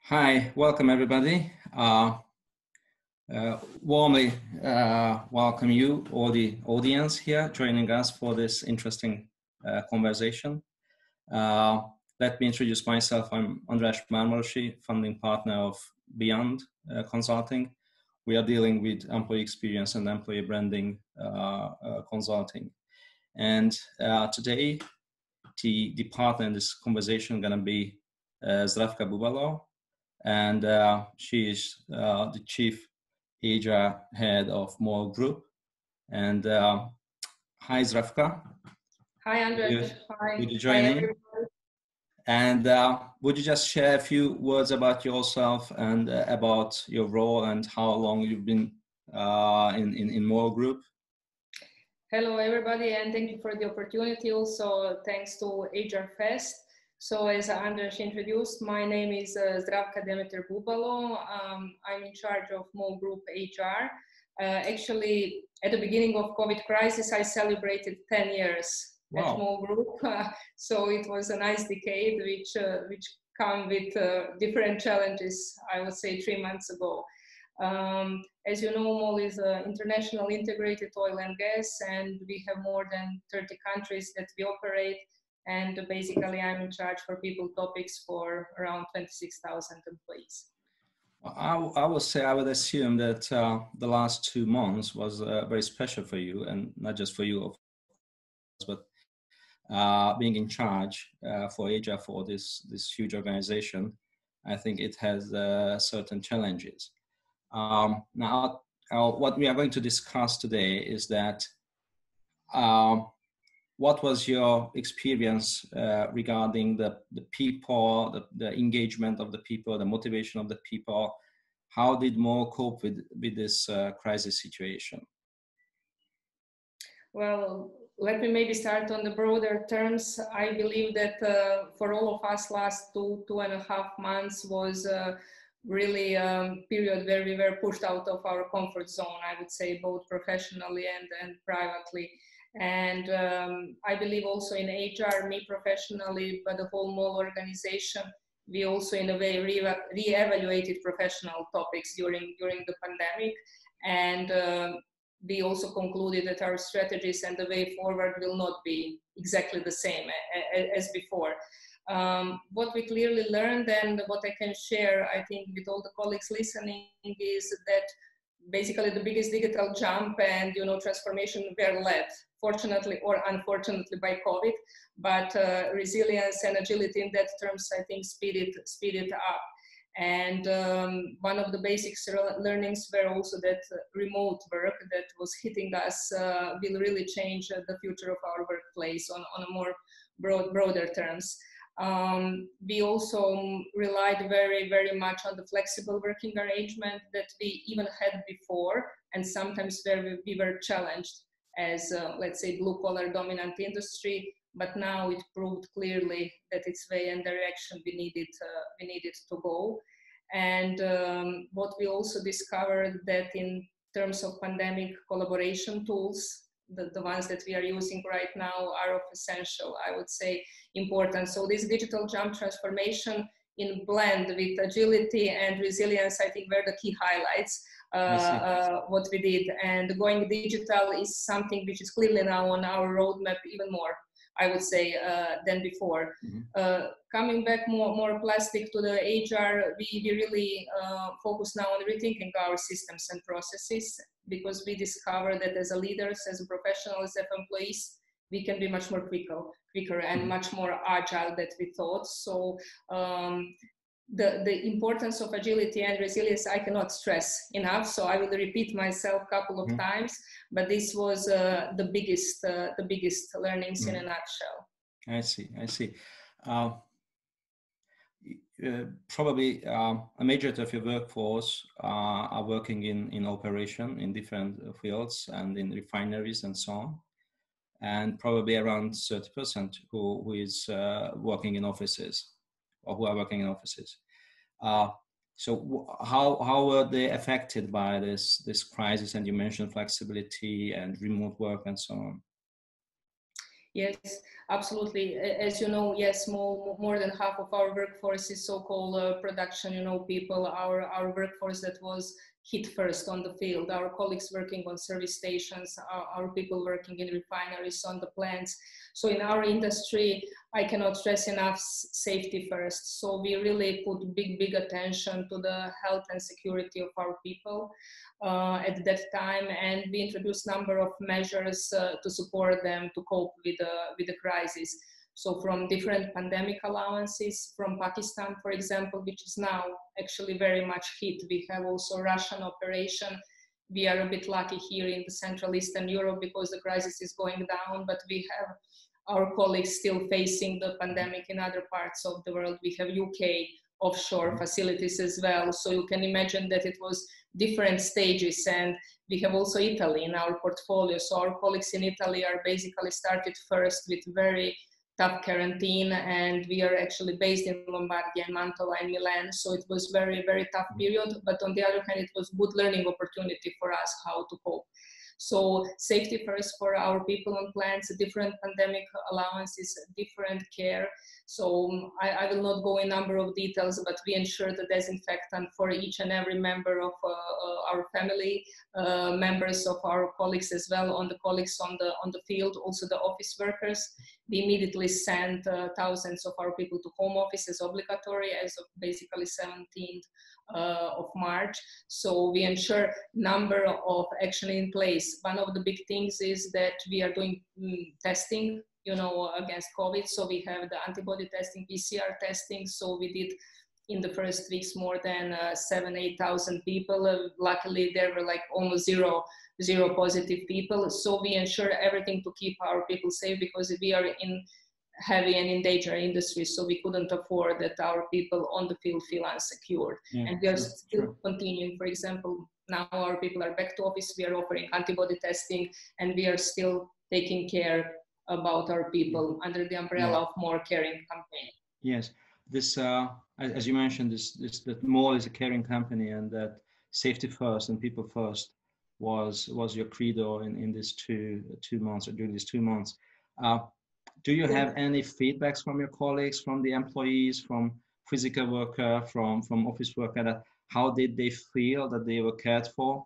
Hi, welcome everybody. Warmly welcome you, all the audience here joining us for this interesting conversation. Let me introduce myself. I'm András Mármarosi, founding partner of Beyond Consulting. We are dealing with employee experience and employee branding consulting. And today, the partner in this conversation is going to be Zdravka Bubalo. And she is the chief HR head of MOL Group. And hi, Zdravka. Hi, András. Hi. Would you join in? And would you just share a few words about yourself and about your role and how long you've been in MOL Group? Hello, everybody, and thank you for the opportunity. Also, thanks to HR Fest. So as András introduced, my name is Zdravka Demeter Bubalo. I'm in charge of MOL Group HR. Actually, at the beginning of COVID crisis, I celebrated 10 years at MOL Group. So it was a nice decade, which come with different challenges, I would say 3 months ago. As you know, MOL is an international integrated oil and gas, and we have more than 30 countries that we operate. And basically, I'm in charge for people topics for around 26,000 employees. I would assume that the last 2 months was very special for you, and not just for you, but being in charge for HR for this huge organization. I think it has certain challenges. Now, what we are going to discuss today is that what was your experience regarding the people, the engagement of the people, the motivation of the people? How did MOL cope with this crisis situation? Well, let me maybe start on the broader terms. I believe that for all of us, last 2.5 months was really a period where we were pushed out of our comfort zone, I would say, both professionally and privately. And I believe also in HR, me professionally, but the whole MOL organization, we also in a way re-evaluated professional topics during the pandemic. And we also concluded that our strategies and the way forward will not be exactly the same as before. What we clearly learned and what I can share, I think, with all the colleagues listening is that basically the biggest digital jump and transformation were led, fortunately or unfortunately, by COVID, but resilience and agility in that terms, I think, speed it up. And one of the basic learnings were also that remote work that was hitting us will really change the future of our workplace on a more broader terms. We also relied very, very much on the flexible working arrangement that we even had before, and sometimes where we were challenged as, let's say, blue-collar dominant industry, but now it proved clearly that its way and direction we needed to go. And what we also discovered that in terms of pandemic collaboration tools, the ones that we are using right now are of essential, I would say, importance. So this digital jump transformation in blend with agility and resilience, I think, were the key highlights, what we did. And going digital is something which is clearly now on our roadmap even more, I would say, than before. Mm-hmm. Coming back more plastic to the HR, we really focus now on rethinking our systems and processes, because we discover that as a leaders, as a professionals, as employees, we can be much more quicker and much more agile than we thought. So the importance of agility and resilience I cannot stress enough. So I will repeat myself a couple of times, but this was the biggest learnings in a nutshell. I see. Probably a majority of your workforce are working in operation in different fields and in refineries and so on, and probably around 30% who is working in offices or who are working in offices. So how were they affected by this crisis? And you mentioned flexibility and remote work and so on. Yes, absolutely. As you know, yes, more than half of our workforce is so-called production, people, our workforce that was hit first on the field, our colleagues working on service stations, our people working in refineries, on the plants. So in our industry, I cannot stress enough safety first. So we really put big attention to the health and security of our people at that time, and we introduced a number of measures to support them to cope with the crisis. So from different pandemic allowances from Pakistan, for example, which is now actually very much hit. We have also Russian operation. We are a bit lucky here in the Central Eastern Europe because the crisis is going down, but we have our colleagues still facing the pandemic in other parts of the world. We have UK offshore facilities as well. So you can imagine that it was different stages, and we have also Italy in our portfolio. So our colleagues in Italy are basically started first with very tough quarantine, and we are actually based in Lombardia, in Mantova and Milan. So it was very tough period, but on the other hand, it was good learning opportunity for us how to cope. So safety first for our people on plants, different pandemic allowances, different care. So I will not go in number of details, but we ensure the disinfectant for each and every member of our family, members of our colleagues as well, on the colleagues on the field, also the office workers. We immediately sent thousands of our people to home office as obligatory as of basically 17th of March. So we ensure number of action in place. One of the big things is that we are doing testing, against COVID. So we have the antibody testing, PCR testing. So we did in the first weeks more than 7,000-8,000 people. Luckily, there were like almost zero positive people. So we ensure everything to keep our people safe, because we are in heavy and endangered industry, so we couldn't afford that our people on the field feel unsecured. Yeah, and we are still continuing. For example, now our people are back to office, we are offering antibody testing, and we are still taking care about our people under the umbrella of More Caring campaign. Yes, this, as you mentioned, that MOL is a caring company, and that safety first and people first was your credo in these two months, or during these 2 months. Do you have any feedbacks from your colleagues, from the employees, from physical worker, from office worker, that how did they feel that they were cared for?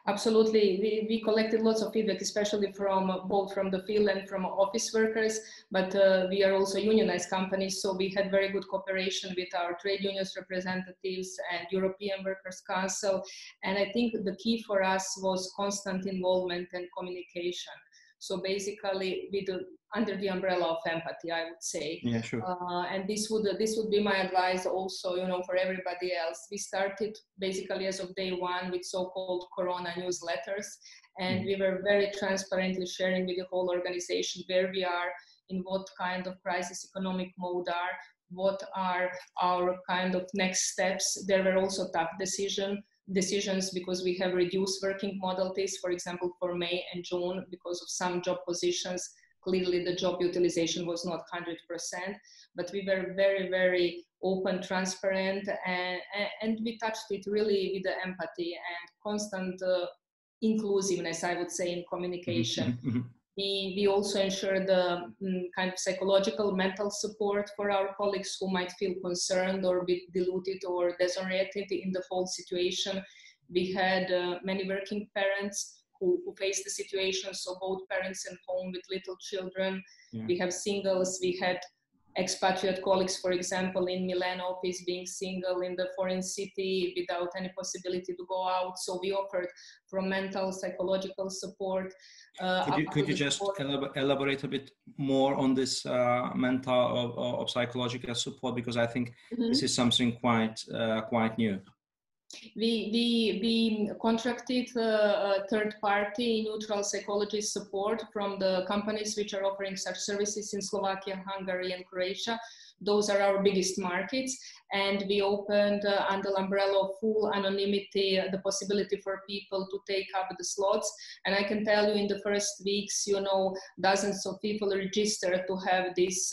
Absolutely. We collected lots of feedback, especially from both from the field and from office workers, but we are also unionized companies, so we had very good cooperation with our trade unions representatives and European Workers' Council. And I think the key for us was constant involvement and communication. So basically, under the umbrella of empathy, I would say. Yeah, sure. And this would be my advice also, for everybody else. We started basically as of day one with so-called Corona newsletters, and we were very transparently sharing with the whole organization where we are, in what kind of crisis economic mode are, what are our kind of next steps. There were also tough decisions because we have reduced working modalities, for example, for May and June, because of some job positions. Clearly, the job utilization was not 100%, but we were very open, transparent, and we touched it really with the empathy and constant inclusiveness, I would say, in communication. We also ensure the kind of psychological, mental support for our colleagues who might feel concerned or be diluted or disoriented in the whole situation. We had many working parents who faced the situation, so both parents at home with little children. Yeah. We have singles, we had expatriate colleagues, for example, in Milan office, being single in the foreign city without any possibility to go out. So we offered from mental, psychological support. Could you just elaborate a bit more on this mental or psychological support, because I think this is something quite new. We contracted third-party neutral psychologist support from the companies which are offering such services in Slovakia, Hungary, and Croatia. Those are our biggest markets, and we opened under the umbrella of full anonymity the possibility for people to take up the slots. And I can tell you, in the first weeks, dozens of people registered to have this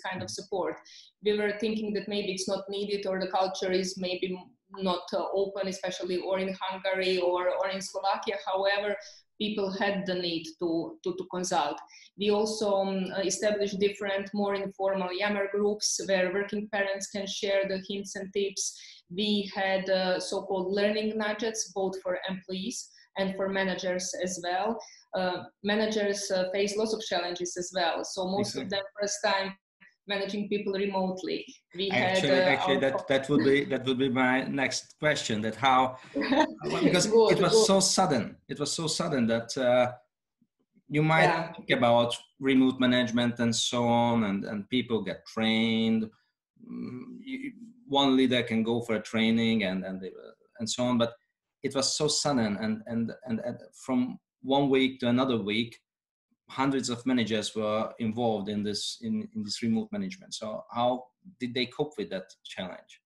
kind of support. We were thinking that maybe it's not needed, or the culture is maybe not open, especially or in Hungary or in Slovakia. However, people had the need to consult. We also established different, more informal Yammer groups where working parents can share the hints and tips. We had so-called learning nudges, both for employees and for managers as well. Managers face lots of challenges as well. So most of them first time managing people remotely. We actually that would be my next question, that how because it was so sudden that you might think about remote management and so on, and people get trained. One leader can go for a training and so on, but it was so sudden, and from one week to another week, hundreds of managers were involved in this remote management. So how did they cope with that challenge?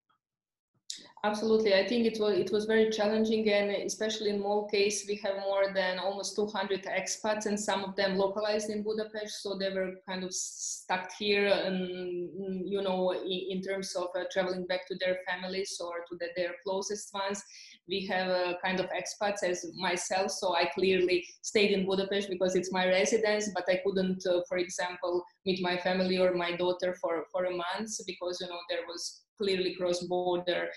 Absolutely, I think it was very challenging, and especially in MOL case, we have more than almost 200 expats, and some of them localized in Budapest, so they were kind of stuck here, and you know, in terms of traveling back to their families or to their closest ones. We have kind of expats as myself, so I clearly stayed in Budapest because it's my residence, but I couldn't, for example, meet my family or my daughter for a month because, you know, there was clearly cross-border,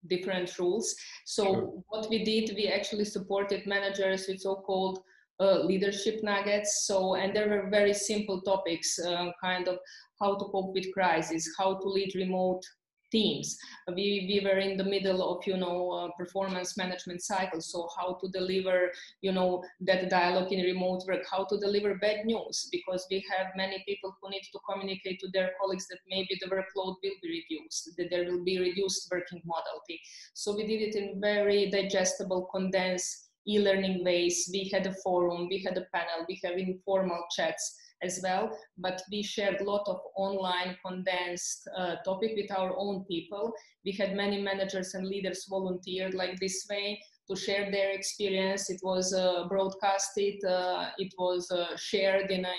different rules. So what we did, we actually supported managers with so-called leadership nuggets. So, and there were very simple topics, kind of how to cope with crisis, how to lead remote teams. We were in the middle of, you know, performance management cycle. So how to deliver, you know, that dialogue in remote work, how to deliver bad news, because we have many people who need to communicate to their colleagues that maybe the workload will be reduced, that there will be reduced working modality. So we did it in very digestible, condensed e-learning ways. We had a forum, we had a panel, we have informal chats as well, but we shared a lot of online condensed topic with our own people. We had many managers and leaders volunteered like this way to share their experience. It was broadcasted, it was shared in a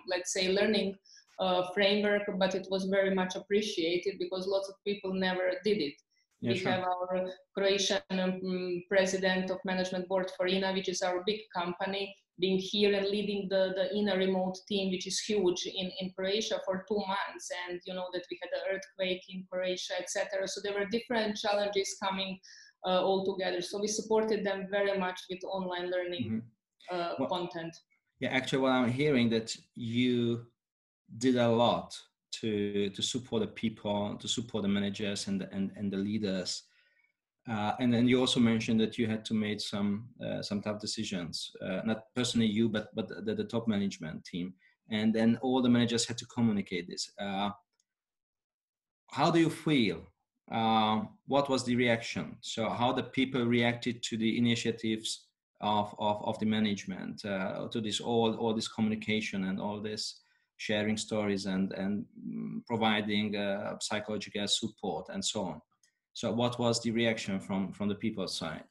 let's say learning framework, but it was very much appreciated because lots of people never did it. Yeah, we have our Croatian president of management board for INA, which is our big company, being here and leading the INA remote team, which is huge in Croatia for 2 months. And you know that we had an earthquake in Croatia, etc. So there were different challenges coming all together. So we supported them very much with online learning content. Yeah, actually what I'm hearing that you did a lot to support the people, to support the managers and the leaders. And then you also mentioned that you had to make some tough decisions, not personally you, but the top management team. And then all the managers had to communicate this. How do you feel? What was the reaction? So how the people reacted to the initiatives of the management, to this all this communication and all this sharing stories and providing psychological support and so on. So what was the reaction from the people's side?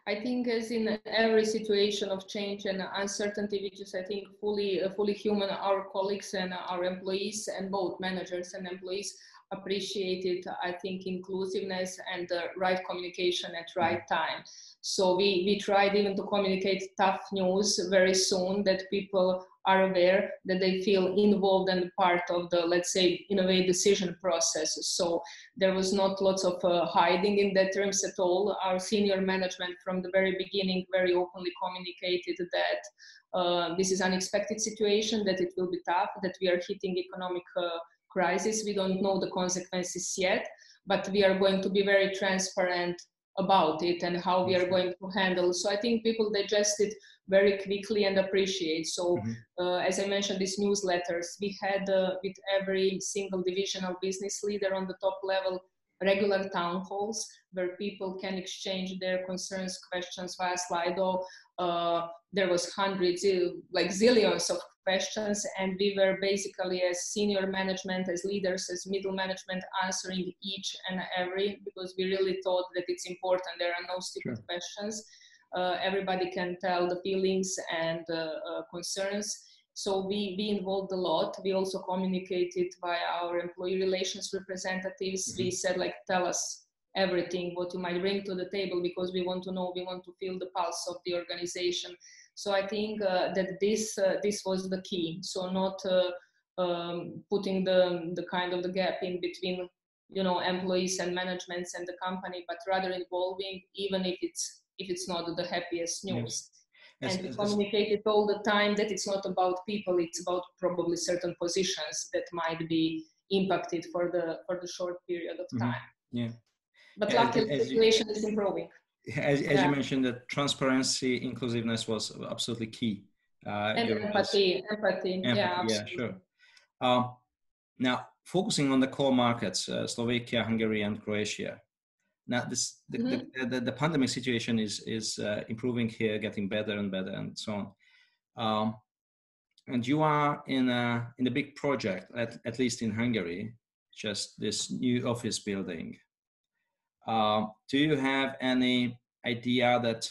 I think as in every situation of change and uncertainty, which is I think fully human, our colleagues and our employees and both managers and employees appreciated, I think, inclusiveness and the right communication at right time. So we tried even to communicate tough news very soon, that people are aware, that they feel involved and part of the, let's say, in a way, decision process. So there was not lots of hiding in that terms at all. Our senior management from the very beginning very openly communicated that this is an unexpected situation, that it will be tough, that we are hitting economic crisis. We don't know the consequences yet, but we are going to be very transparent about it and how we are going to handle. So I think people digest it very quickly and appreciate. So as I mentioned, these newsletters, we had with every single divisional business leader on the top level, regular town halls where people can exchange their concerns, questions via Slido. There was hundreds, like zillions of questions, and we were basically as senior management, as leaders, as middle management, answering each and every, because we really thought that it's important. There are no stupid questions. Everybody can tell the feelings and concerns. So we involved a lot. We also communicated via our employee relations representatives. We said, like, tell us everything what you might bring to the table, because we want to know, we want to feel the pulse of the organization. So I think that this was the key. So not putting the kind of the gap in between, you know, employees and managements and the company, but rather involving, even if it's not the happiest news. Yes. And we communicate it all the time that it's not about people, it's about probably certain positions that might be impacted for the short period of time. Yeah. But luckily the situation is improving. As you mentioned, that transparency, inclusiveness was absolutely key. And empathy. Yeah, sure. Now, focusing on the core markets, Slovakia, Hungary, and Croatia. Now, the pandemic situation is improving here, getting better and better, and so on. And you are in a big project, at least in Hungary, just this new office building. Do you have any idea that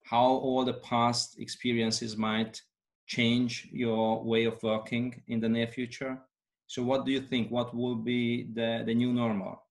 how all the past experiences might change your way of working in the near future? So what do you think? What will be the new normal?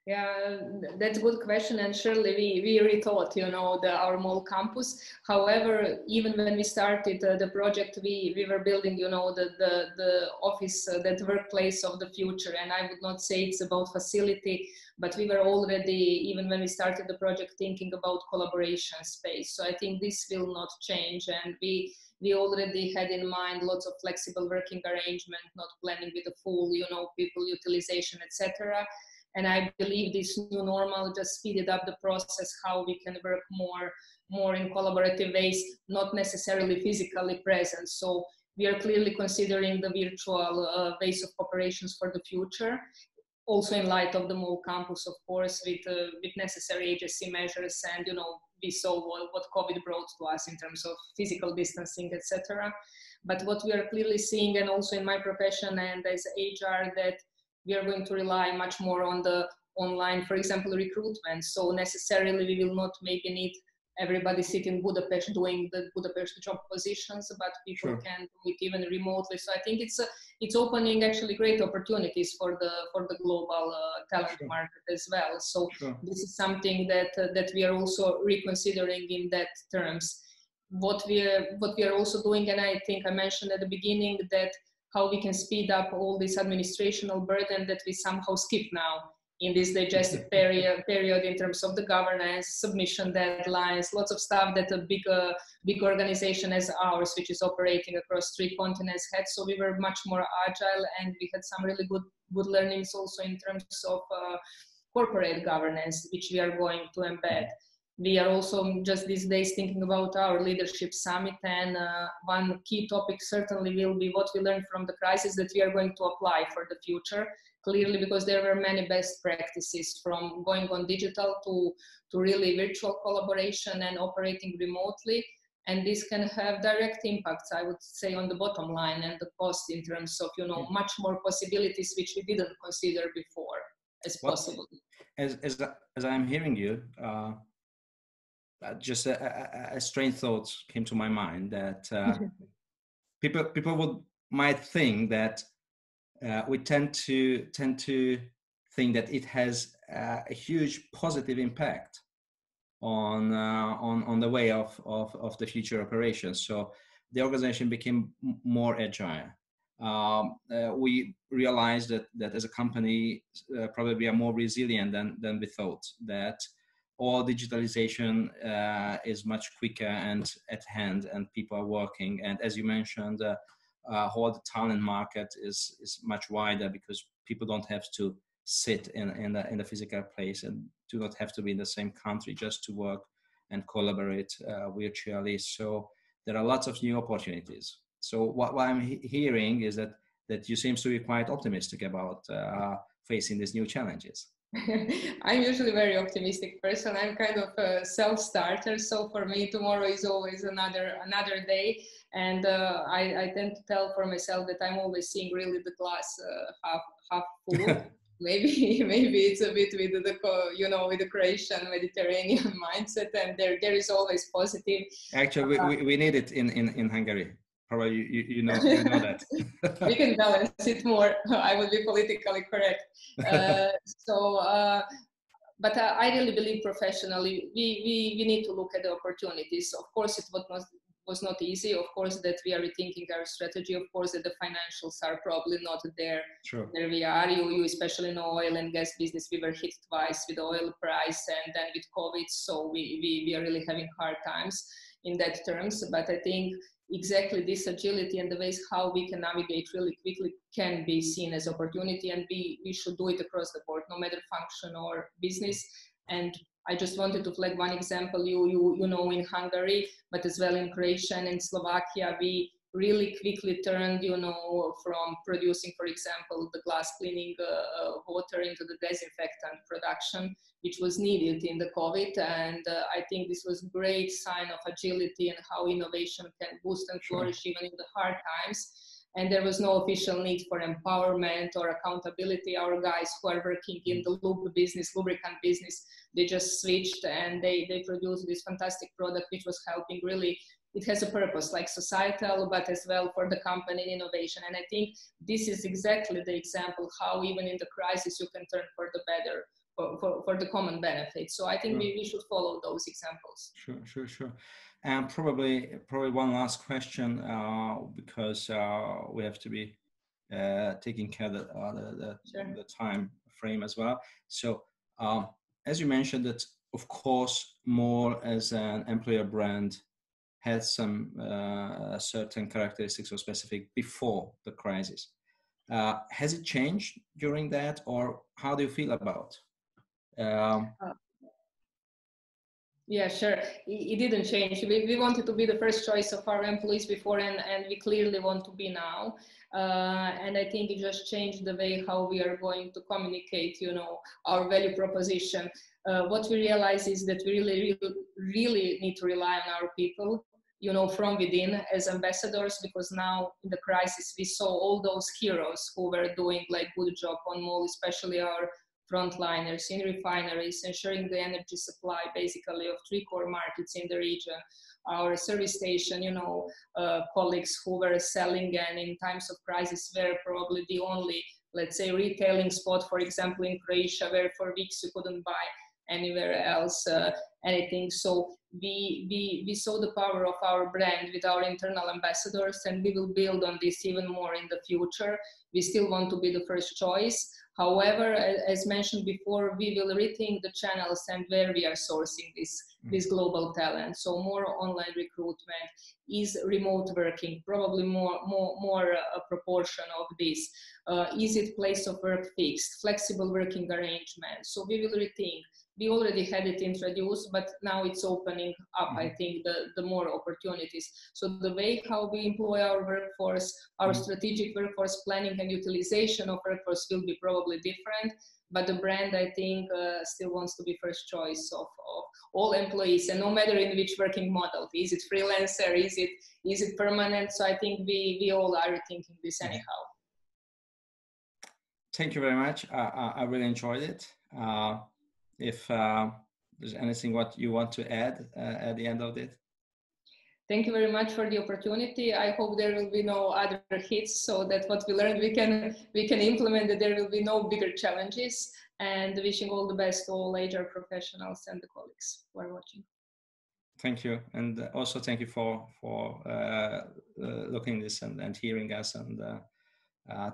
Yeah, that's a good question, and surely we rethought, you know, our MOL campus. However, even when we started the project, we were building, you know, the office, that workplace of the future. And I would not say it's about facility, but we were already, even when we started the project, thinking about collaboration space. So I think this will not change, and we already had in mind lots of flexible working arrangement, not planning with a full, you know, people utilization, etc. And I believe this new normal just speeded up the process, how we can work more in collaborative ways, not necessarily physically present. So we are clearly considering the virtual ways of operations for the future, also in light of the MOL campus, of course, with necessary agency measures. And, you know, we saw what COVID brought to us in terms of physical distancing, etc. But what we are clearly seeing, and also in my profession and as HR, that we are going to rely much more on the online, for example, recruitment. So necessarily we will not maybe need everybody sit in Budapest doing the Budapest job positions, but people can do it even remotely. So I think it's opening actually great opportunities for the global talent market as well. So this is something that we are also reconsidering in that terms. What we are also doing, and I think I mentioned at the beginning, that how we can speed up all this administrative burden that we somehow skip now in this digestive period in terms of the governance, submission deadlines, lots of stuff that a big organization as ours, which is operating across 3 continents, had. So we were much more agile, and we had some really good learnings also in terms of corporate governance, which we are going to embed. We are also just these days thinking about our leadership summit, and one key topic certainly will be what we learned from the crisis that we are going to apply for the future, clearly, because there were many best practices from going on digital to really virtual collaboration and operating remotely. And this can have direct impacts, I would say, on the bottom line and the cost in terms of, you know, much more possibilities which we didn't consider before as possible. As I'm hearing you, just a strange thought came to my mind that people might think that we tend to think that it has a huge positive impact on the way of the future operations. So the organization became more agile. We realized that as a company, probably we are more resilient than we thought, that all digitalization is much quicker and at hand, and people are working. And as you mentioned, whole the talent market is much wider, because people don't have to sit in the physical place and do not have to be in the same country just to work and collaborate virtually. So there are lots of new opportunities. So what I'm hearing is that you seem to be quite optimistic about facing these new challenges. I'm usually a very optimistic person. I'm kind of a self-starter, so for me tomorrow is always another day, and I tend to tell for myself that I'm always seeing really the glass half full. maybe it's a bit with the Croatian Mediterranean mindset, and there is always positive. Actually, we need it in Hungary. Probably you know that. We can balance it more. I would be politically correct. But I really believe professionally, we need to look at the opportunities. Of course, it was not easy. Of course, that we are rethinking our strategy. Of course, that the financials are probably not there. Sure. There we are. You especially know oil and gas business. We were hit twice with the oil price and then with COVID. So we are really having hard times in that terms. But I think exactly this agility and the ways how we can navigate really quickly can be seen as opportunity, and we should do it across the board, no matter function or business. And I just wanted to flag one example, you know, in Hungary, but as well in Croatia and in Slovakia, we really quickly turned, you know, from producing, for example, the glass cleaning water into the disinfectant production, which was needed in the COVID. And I think this was a great sign of agility and how innovation can boost and flourish even in the hard times. And there was no official need for empowerment or accountability. Our guys who are working in the lube business, lubricant business, they just switched and they produced this fantastic product, which was helping really. It has a purpose, like societal, but as well for the company innovation. And I think this is exactly the example how even in the crisis you can turn for the better, for the common benefit. So I think we should follow those examples. Sure. And probably one last question, because we have to be taking care of the time frame as well. So as you mentioned, that of course MOL as an employer brand had some certain characteristics or specific before the crisis. Has it changed during that, or how do you feel about? Yeah, sure. It didn't change. We wanted to be the first choice of our employees before, and we clearly want to be now. And I think it just changed the way how we are going to communicate, you know, our value proposition. What we realize is that we really need to rely on our people, you know, from within as ambassadors, because now in the crisis, we saw all those heroes who were doing like good job on MOL, especially our frontliners in refineries, ensuring the energy supply basically of 3 core markets in the region. Our service station, you know, colleagues who were selling and in times of crisis were probably the only, let's say, retailing spot, for example, in Croatia, where for weeks you couldn't buy anywhere else anything. So we saw the power of our brand with our internal ambassadors, and we will build on this even more in the future. We still want to be the first choice. However, as mentioned before, we will rethink the channels and where we are sourcing this global talent. So more online recruitment, is remote working, probably more a proportion of this. Is it place of work fixed, flexible working arrangements? So we will rethink. We already had it introduced, but now it's opening up, I think, the more opportunities. So the way how we employ our workforce, our strategic workforce planning and utilization of workforce will be probably different, but the brand, I think, still wants to be first choice of all employees, and no matter in which working model. Is it freelancer, is it permanent? So I think we all are rethinking this anyhow. Thank you very much. I really enjoyed it. If there's anything what you want to add at the end of it. Thank you very much for the opportunity. I hope there will be no other hits, so that what we learned we can implement, that there will be no bigger challenges, and wishing all the best to all HR professionals and the colleagues who are watching. Thank you. And also thank you for looking this and hearing us, and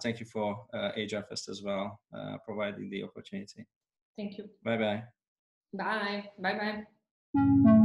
thank you for HR Fest as well, providing the opportunity. Thank you. Bye-bye. Bye. Bye-bye.